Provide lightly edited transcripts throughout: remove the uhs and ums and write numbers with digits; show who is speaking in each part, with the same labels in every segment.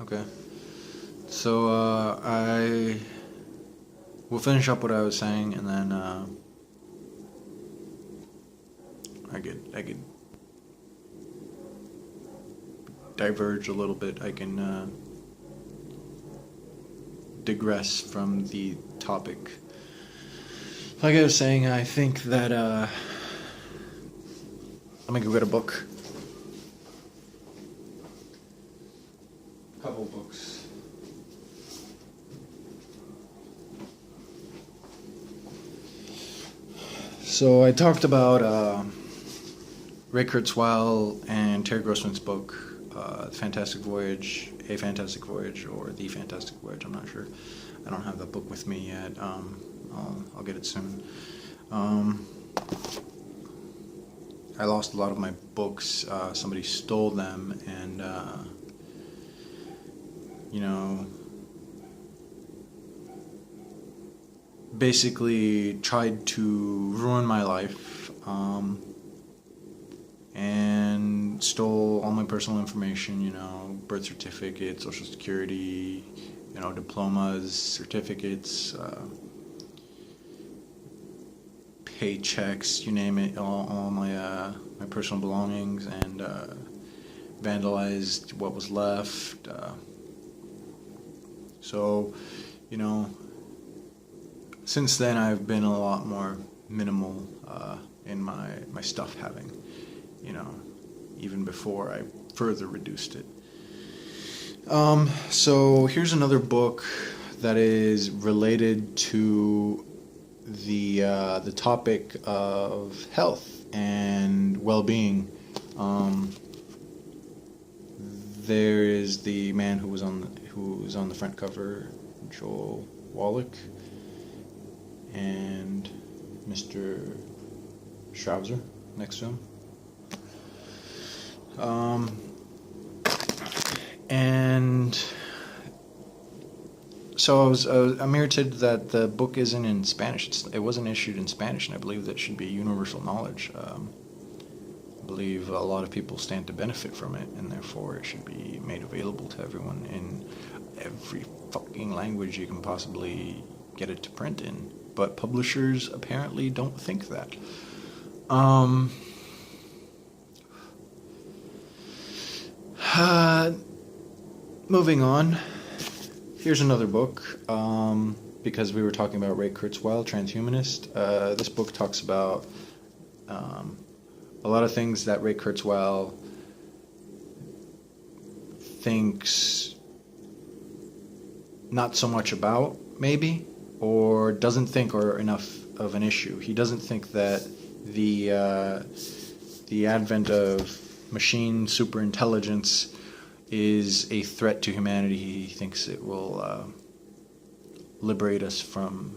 Speaker 1: Okay. So I will finish up what I was saying, and then I could diverge a little bit. I can digress from the topic. Like I was saying, I think that let me go get a book. A couple books. So I talked about Ray Kurzweil and Terry Grossman's book, Fantastic Voyage, A Fantastic Voyage, or The Fantastic Voyage. I'm not sure. I don't have that book with me yet. I'll get it soon. I lost a lot of my books. Somebody stole them, and basically tried to ruin my life, and stole all my personal information, birth certificate, social security, diplomas, certificates, paychecks, you name it, all my personal belongings, and vandalized what was left. So, since then I've been a lot more minimal in my stuff having, even before I further reduced it. So here's another book that is related to the topic of health and well-being. There is the man who was on the front cover, Joel Wallach, and Mr. Schraubser next to him. And so I'm irritated that the book isn't in Spanish. It wasn't issued in Spanish, and I believe that should be universal knowledge. I believe a lot of people stand to benefit from it, and therefore it should be made available to everyone in every fucking language you can possibly get it to print in. But publishers apparently don't think that. Moving on, here's another book, because we were talking about Ray Kurzweil, transhumanist. This book talks about a lot of things that Ray Kurzweil thinks not so much about, maybe, or doesn't think are enough of an issue. He doesn't think that the advent of machine superintelligence is a threat to humanity. He thinks it will liberate us from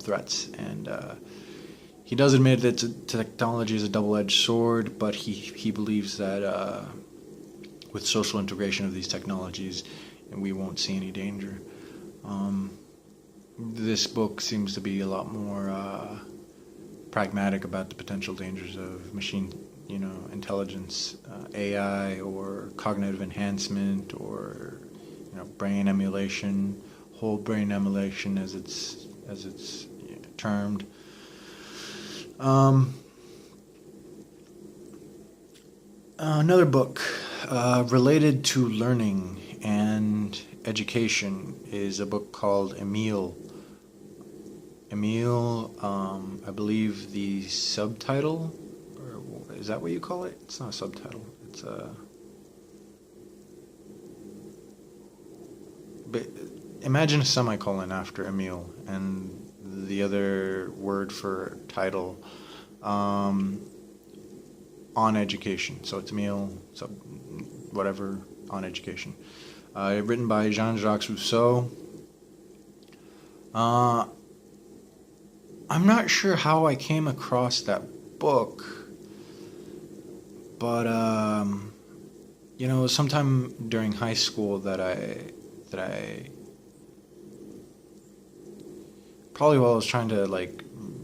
Speaker 1: threats, and he does admit that technology is a double-edged sword, but he believes that with social integration of these technologies, we won't see any danger. This book seems to be a lot more pragmatic about the potential dangers of machine intelligence, AI, or cognitive enhancement, or brain emulation, whole brain emulation as it's termed. Another book related to learning and education is a book called Emile. I believe the subtitle, or is that what you call it? It's not a subtitle. It's but imagine a semicolon after Emile and the other word for title on education. So it's Emile, whatever, on education. Written by Jean-Jacques Rousseau. I'm not sure how I came across that book, but sometime during high school that I probably while I was trying to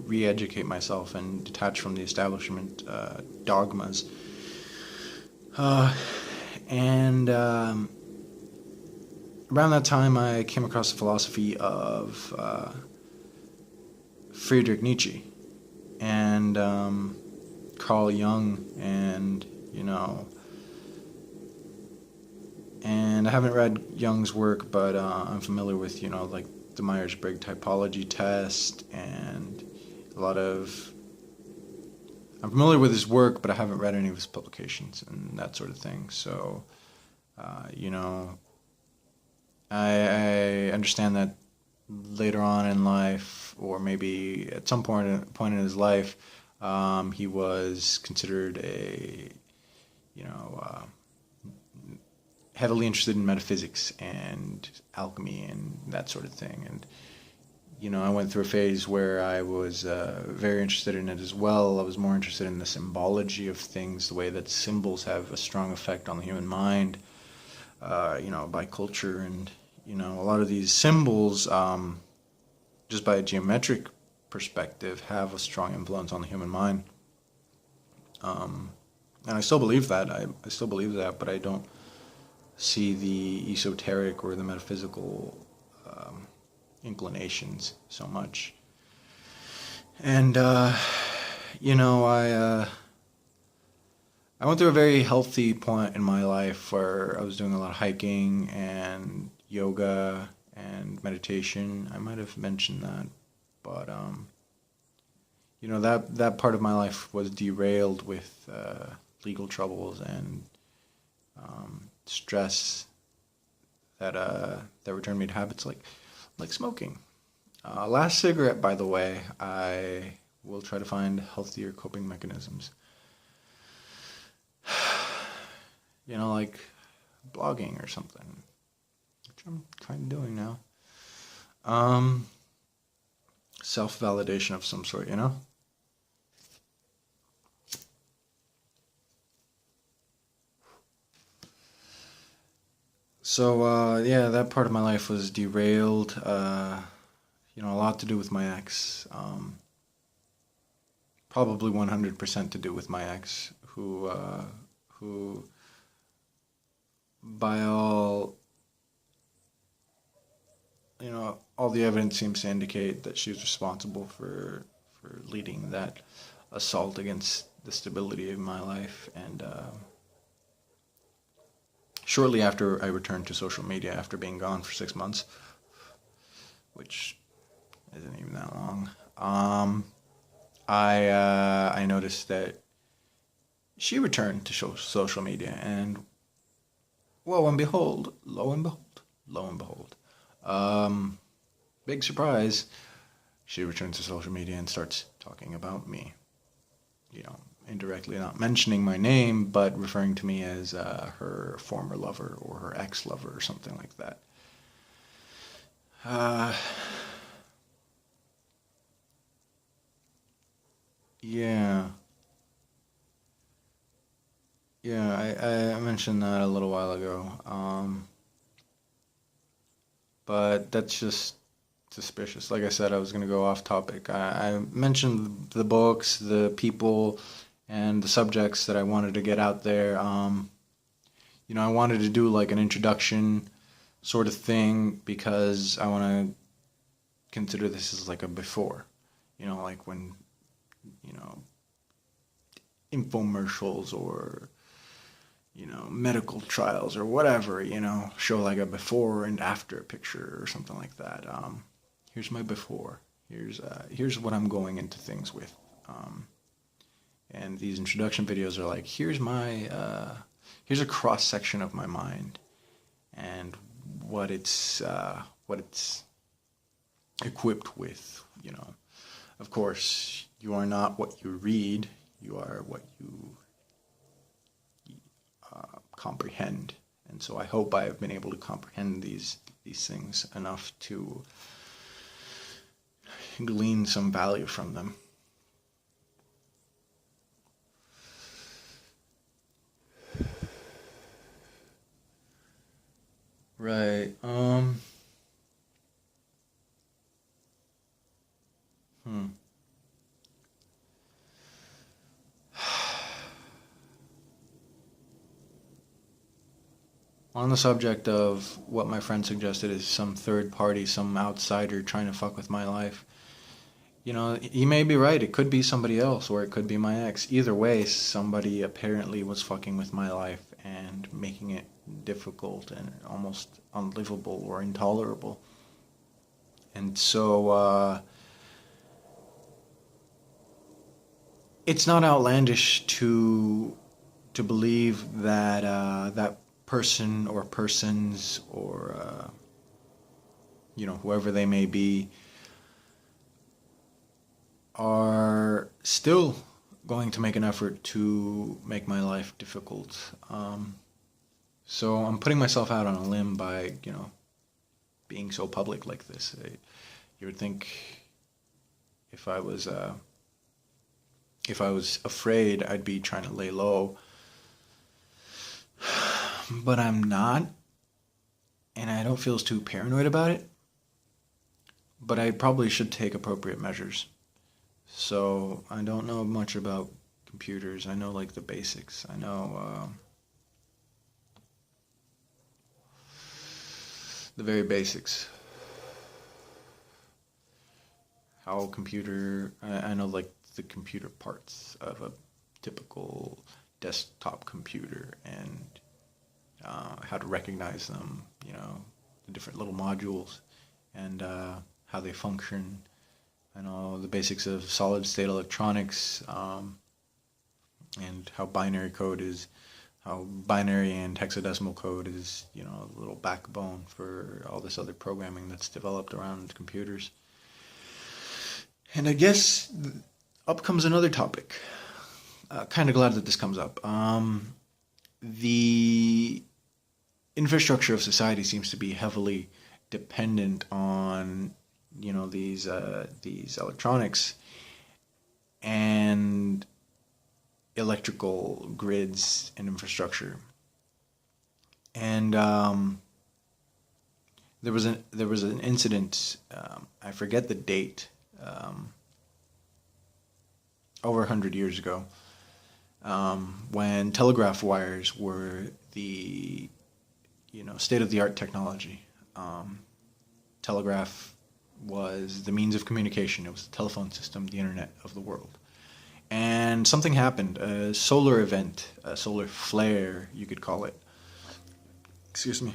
Speaker 1: re-educate myself and detach from the establishment dogmas, and around that time, I came across the philosophy of Friedrich Nietzsche and Carl Jung, and and I haven't read Jung's work, but I'm familiar with like the Myers-Briggs typology test and a lot of. I'm familiar with his work, but I haven't read any of his publications and that sort of thing. So, I understand that later on in life, or maybe at some point in his life, he was considered a, you know, heavily interested in metaphysics and alchemy and that sort of thing. And I went through a phase where I was very interested in it as well. I was more interested in the symbology of things, the way that symbols have a strong effect on the human mind, by culture. And, a lot of these symbols, just by a geometric perspective, have a strong influence on the human mind. And I still believe that. I still believe that, but I don't see the esoteric or the metaphysical inclinations so much. And I went through a very healthy point in my life where I was doing a lot of hiking and yoga and meditation. I might have mentioned that, but that part of my life was derailed with legal troubles and stress that returned me to habits like smoking. Last cigarette, by the way, I will try to find healthier coping mechanisms. Like blogging or something, which I'm kind of doing now. Self-validation of some sort, So, that part of my life was derailed. A lot to do with my ex. Probably 100% to do with my ex, who by all the evidence seems to indicate that she was responsible for leading that assault against the stability of my life. And shortly after I returned to social media, after being gone for 6 months, which isn't even that long, I noticed that she returned to social media, and lo and behold, big surprise, she returns to social media and starts talking about me. Indirectly not mentioning my name, but referring to me as her former lover or her ex-lover or something like that. Yeah. Yeah, I mentioned that a little while ago. But that's just suspicious. Like I said, I was going to go off topic. I mentioned the books, the people, and the subjects that I wanted to get out there. I wanted to do like an introduction sort of thing because I want to consider this as like a before. Like when, infomercials or medical trials or whatever, show like a before and after picture or something like that. Here's my before. Here's what I'm going into things with. And these introduction videos are like, here's a cross section of my mind and what it's equipped with. Of course, you are not what you read. You are what you comprehend. And so I hope I have been able to comprehend these things enough to glean some value from them. Right. on the subject of what my friend suggested is some third party, some outsider trying to fuck with my life. You know, he may be right. It could be somebody else, or it could be my ex. Either way, somebody apparently was fucking with my life and making it difficult and almost unlivable or intolerable. And so, it's not outlandish to believe that that person or persons or whoever they may be are still going to make an effort to make my life difficult. So I'm putting myself out on a limb by, being so public like this. You would think if I was afraid, I'd be trying to lay low. But I'm not, and I don't feel too paranoid about it. But I probably should take appropriate measures. So I don't know much about computers. I know like the basics. I know the very basics. How I know like the computer parts of a typical desktop computer and how to recognize them, the different little modules and how they function. I know the basics of solid-state electronics and how binary and hexadecimal code is, a little backbone for all this other programming that's developed around computers. And I guess up comes another topic. Kind of glad that this comes up. The infrastructure of society seems to be heavily dependent on these electronics and electrical grids and infrastructure. And there was an incident. I forget the date. Over 100 years ago, when telegraph wires were the state-of-the-art technology. Telegraph was the means of communication. It was the telephone system, the internet of the world. And something happened, a solar event, a solar flare, you could call it. Excuse me.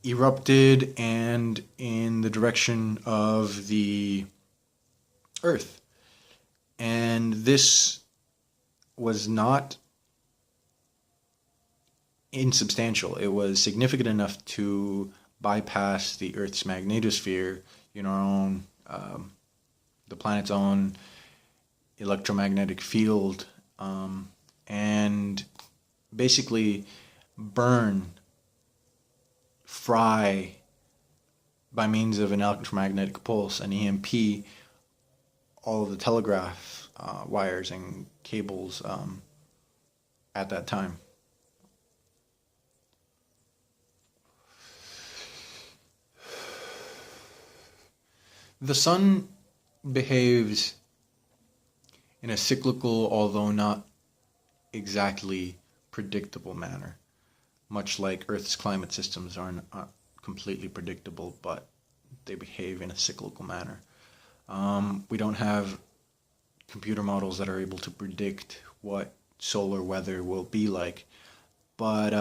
Speaker 1: Erupted and in the direction of the Earth. And this was not insubstantial. It was significant enough to bypass the Earth's magnetosphere, the planet's own electromagnetic field, and basically fry by means of an electromagnetic pulse, an EMP, all of the telegraph wires and cables at that time. The sun behaves in a cyclical, although not exactly predictable manner, much like Earth's climate systems are not completely predictable, but they behave in a cyclical manner. We don't have computer models that are able to predict what solar weather will be like, but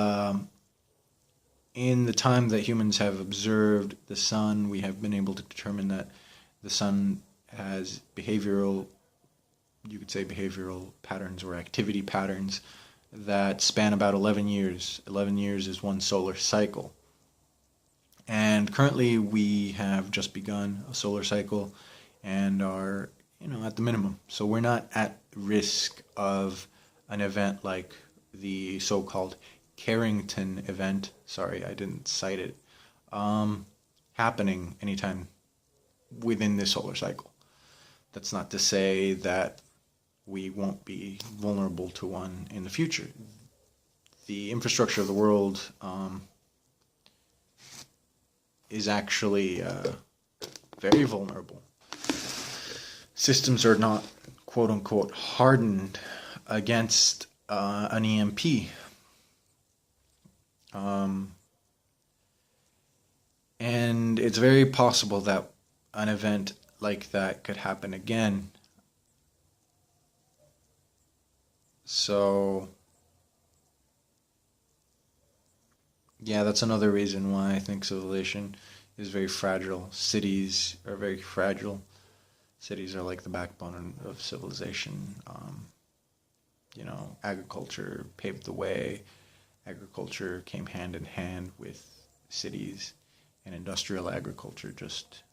Speaker 1: in the time that humans have observed the sun, we have been able to determine that the sun has behavioral patterns or activity patterns that span about 11 years. 11 years is one solar cycle. And currently we have just begun a solar cycle and are, at the minimum. So we're not at risk of an event like the so-called Carrington event. Sorry, I didn't cite it. Happening anytime within this solar cycle. That's not to say that we won't be vulnerable to one in the future. The infrastructure of the world is actually very vulnerable. Systems are not, quote-unquote, hardened against an EMP. Um, and it's very possible that an event like that could happen again. So, yeah, that's another reason why I think civilization is very fragile. Cities are very fragile. Cities are like the backbone of civilization. Agriculture paved the way. Agriculture came hand in hand with cities, and industrial agriculture just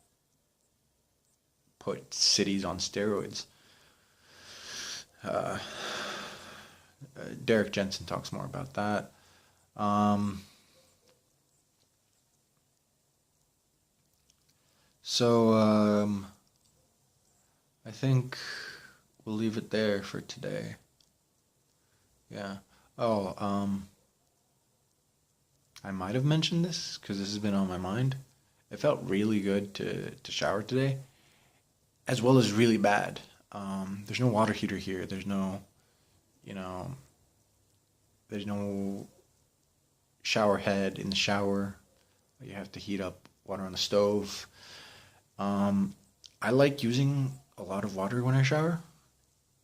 Speaker 1: put cities on steroids. Uh, Derek Jensen talks more about that. So I think we'll leave it there for today. Yeah. Oh, I might have mentioned this because this has been on my mind. It felt really good to shower today, as well as really bad. There's no water heater here. There's no, you know, there's no shower head in the shower. You have to heat up water on the stove. I like using a lot of water when I shower,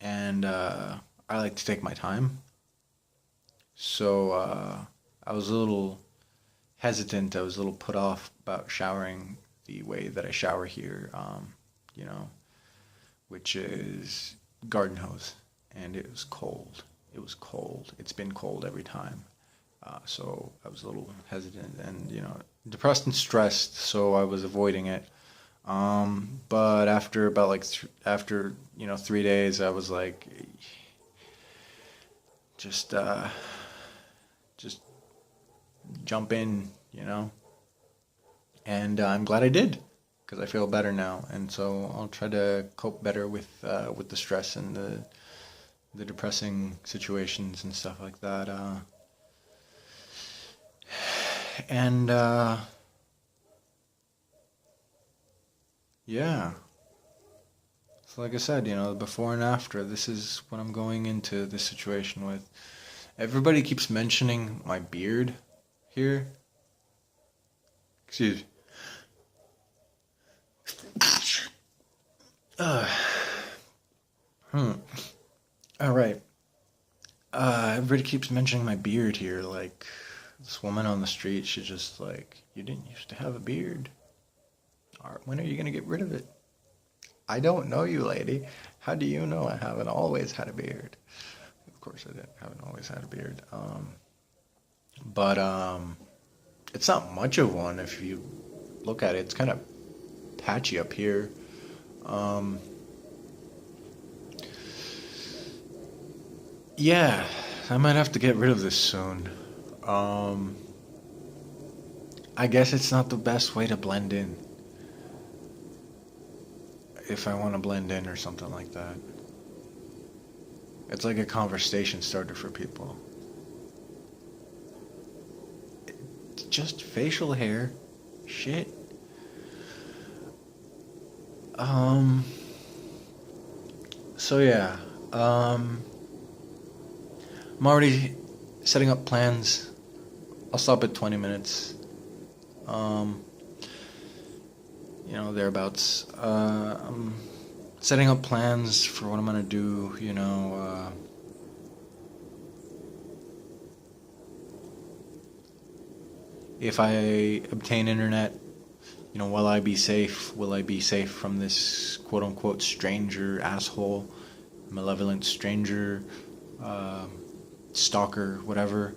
Speaker 1: and I like to take my time. So I was a little hesitant. I was a little put off about showering the way that I shower here, you know, which is garden hose, and it was cold. It was cold. It's been cold every time. So I was a little hesitant and, depressed and stressed, so I was avoiding it. But after about like, after, 3 days, I was like, just jump in, and I'm glad I did because I feel better now, and so I'll try to cope better with the stress and the depressing situations and stuff like that. And yeah, so like I said, before and after, this is what I'm going into this situation with. Everybody keeps mentioning my beard here. Excuse me. All right. Everybody keeps mentioning my beard here. Like, this woman on the street, she's just like, you didn't used to have a beard. When are you going to get rid of it? I don't know you, lady. How do you know I haven't always had a beard? Of course I haven't always had a beard. But it's not much of one if you look at it. It's kind of patchy up here. Yeah, I might have to get rid of this soon. I guess it's not the best way to blend in. If I want to blend in or something like that. It's like a conversation starter for people. It's just facial hair. Shit. So yeah. I'm already setting up plans. I'll stop at 20 minutes. Thereabouts. I'm setting up plans for what I'm gonna do, if I obtain internet, will I be safe? Will I be safe from this quote-unquote stranger, asshole, malevolent stranger, stalker, whatever,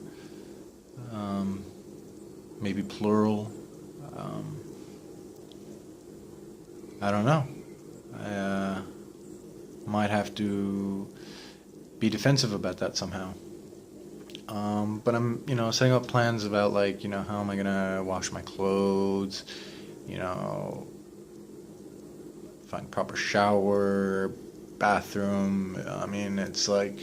Speaker 1: maybe plural. I don't know. I might have to be defensive about that somehow. But I'm, setting up plans about, like, how am I gonna wash my clothes, find proper shower, bathroom. I mean, it's like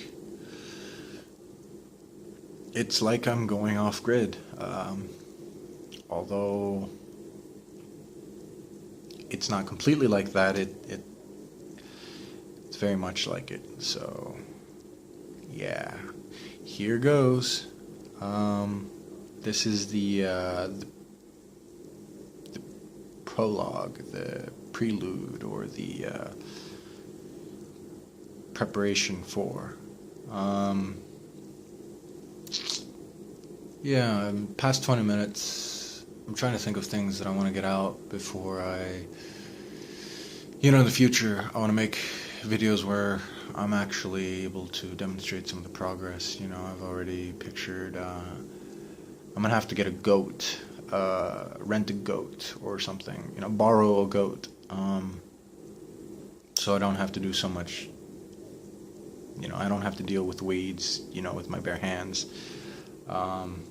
Speaker 1: I'm going off grid. Although it's not completely like that, it's very much like it. So yeah, here goes. This is the prologue, the prelude, or the preparation for. Yeah, past 20 minutes. I'm trying to think of things that I want to get out before I, in the future, I want to make videos where I'm actually able to demonstrate some of the progress. I've already pictured, I'm going to have to get a goat, rent a goat or something, borrow a goat, so I don't have to do so much, I don't have to deal with weeds, with my bare hands.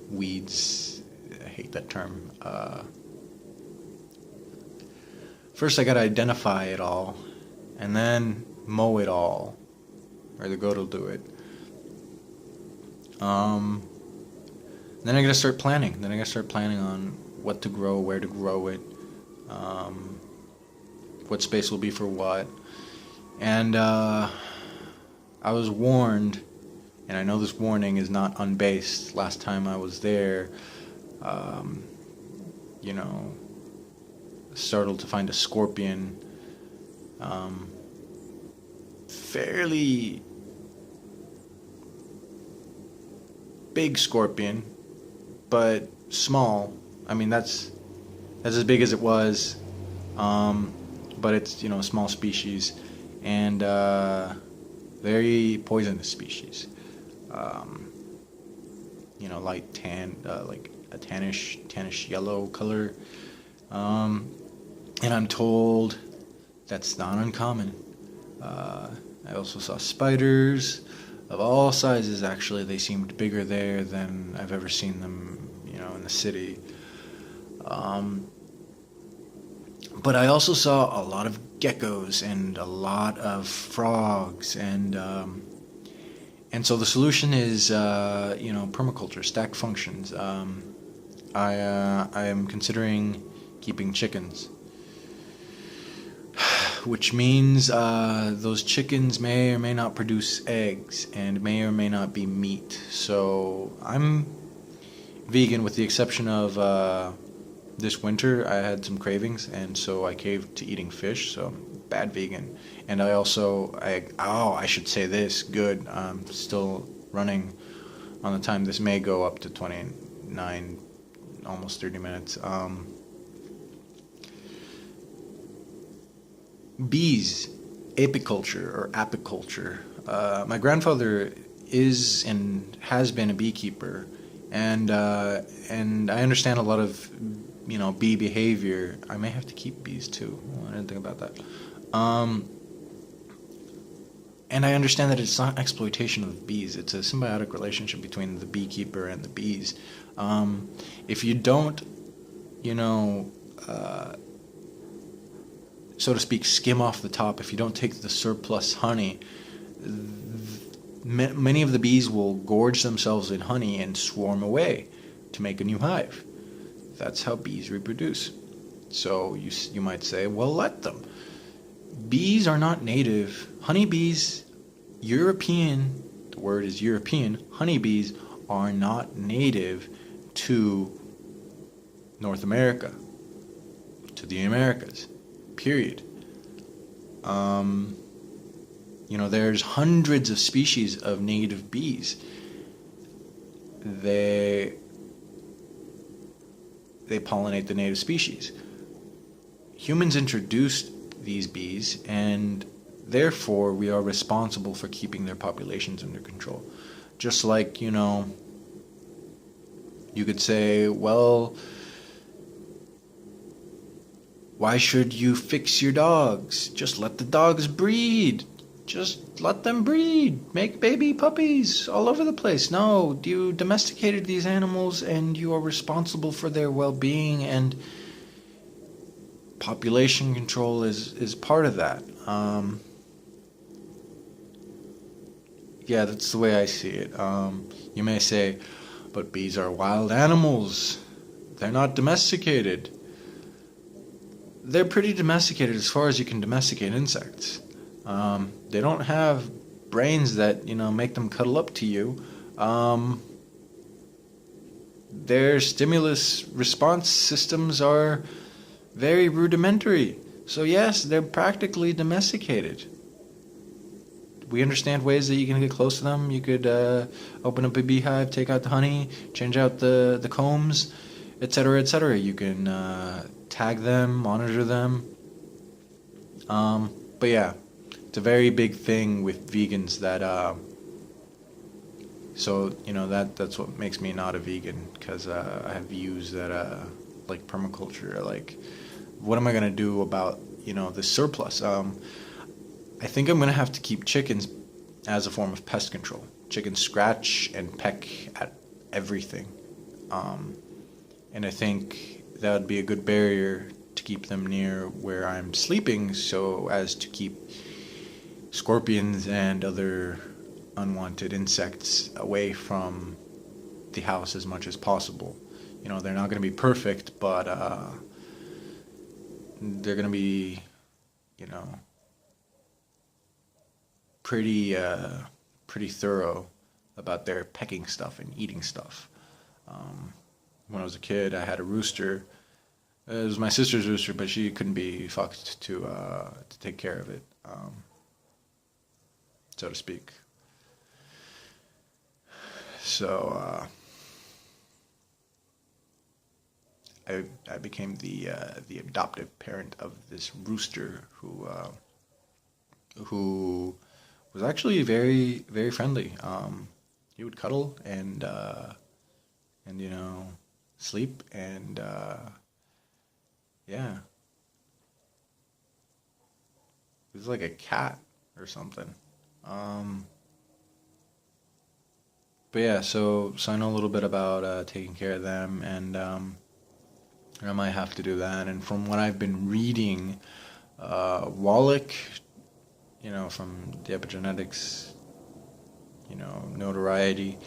Speaker 1: Weeds, I hate that term. First I gotta identify it all, and then mow it all, or the goat will do it. Then I gotta start planning. Then I gotta start planning on what to grow, where to grow it, what space will be for what. And I was warned, and I know this warning is not unbased. Last time I was there, startled to find a scorpion, fairly big scorpion, but small. I mean, that's as big as it was, but it's, a small species, and very poisonous species. Light tan, like a tannish yellow color. And I'm told that's not uncommon. I also saw spiders of all sizes. Actually, they seemed bigger there than I've ever seen them, in the city. But I also saw a lot of geckos and a lot of frogs, and so the solution is, permaculture, stack functions. I am considering keeping chickens, which means those chickens may or may not produce eggs and may or may not be meat. So I'm vegan, with the exception of this winter. I had some cravings, and so I caved to eating fish. So bad vegan. And I should say this, good, I'm still running on the time. This may go up to 29, almost 30 minutes. Bees, apiculture or apiculture. My grandfather is and has been a beekeeper, and I understand a lot of bee behavior. I may have to keep bees too. I didn't think about that. And I understand that it's not exploitation of bees. It's a symbiotic relationship between the beekeeper and the bees. If you don't, so to speak, skim off the top, if you don't take the surplus honey, many of the bees will gorge themselves in honey and swarm away to make a new hive. That's how bees reproduce. So you might say, well, let them. Bees are not native. Honeybees, European, the word is European, honeybees are not native to North America, to the Americas, period. There's hundreds of species of native bees. They pollinate the native species. Humans introduced these bees, and therefore we are responsible for keeping their populations under control. Just like, you could say, well, why should you fix your dogs? Just let the dogs breed. Just let them breed. Make baby puppies all over the place. No, you domesticated these animals, and you are responsible for their well-being, and population control is part of that. Yeah, that's the way I see it. You may say, but bees are wild animals. They're not domesticated. They're pretty domesticated as far as you can domesticate insects. They don't have brains that, make them cuddle up to you. their stimulus response systems are very rudimentary. So yes, they're practically domesticated. We understand ways that you can get close to them. You could open up a beehive, take out the honey, change out the combs, etc., etc. You can tag them, monitor them. But yeah, it's a very big thing with vegans that so that's what makes me not a vegan, because I have views that like permaculture, like what am I gonna do about the surplus? I think I'm gonna have to keep chickens as a form of pest control. Chickens scratch and peck at everything, and I think that would be a good barrier to keep them near where I'm sleeping, so as to keep scorpions and other unwanted insects away from the house as much as possible. They're not going to be perfect, but they're going to be, pretty thorough about their pecking stuff and eating stuff. When I was a kid, I had a rooster. It was my sister's rooster, but she couldn't be fucked to take care of it, so to speak. So I became the adoptive parent of this rooster who was actually very, very friendly. He would cuddle and sleep, and yeah, he was like a cat or something. But yeah, so I know a little bit about taking care of them, and I might have to do that. And from what I've been reading, Wallach, from the epigenetics, notoriety,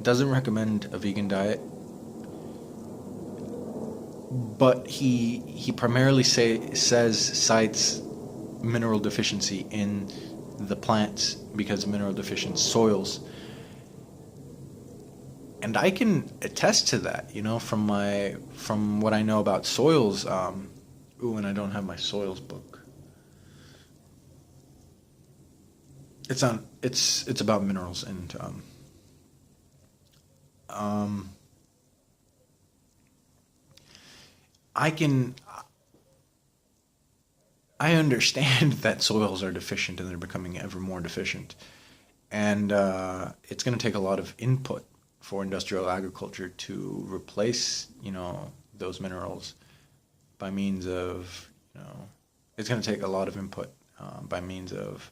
Speaker 1: doesn't recommend a vegan diet, but he primarily cites mineral deficiency in the plants because of mineral deficient soils. And I can attest to that, from what I know about soils. And I don't have my soils book. It's about minerals, and I understand that soils are deficient and they're becoming ever more deficient, and it's going to take a lot of input for industrial agriculture to replace those minerals by means of it's going to take a lot of input by means of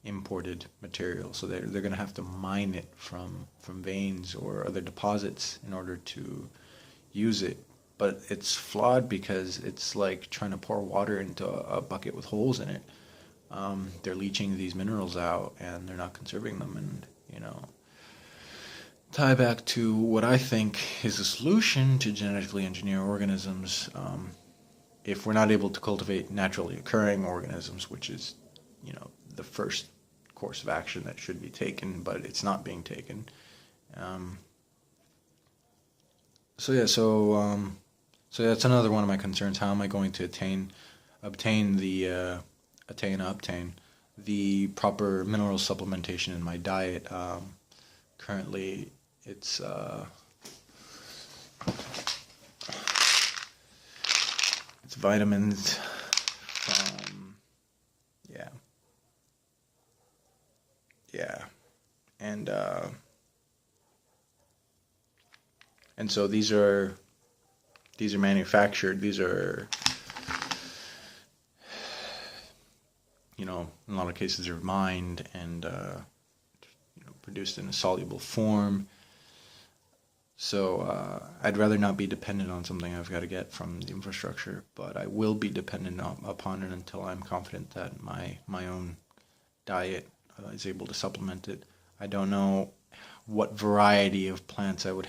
Speaker 1: imported material. So they're going to have to mine it from veins or other deposits in order to use it. But it's flawed because it's like trying to pour water into a bucket with holes in it. They're leaching these minerals out and they're not conserving them. And tie back to what I think is a solution to genetically engineer organisms. If we're not able to cultivate naturally occurring organisms, which is, the first course of action that should be taken, but it's not being taken. So that's another one of my concerns. How am I going to obtain the proper mineral supplementation in my diet? Currently, it's vitamins from and so these are manufactured. These are in a lot of cases they're mined and produced in a soluble form. So I'd rather not be dependent on something I've got to get from the infrastructure, but I will be dependent upon it until I'm confident that my own diet is able to supplement it. I don't know what variety of plants I would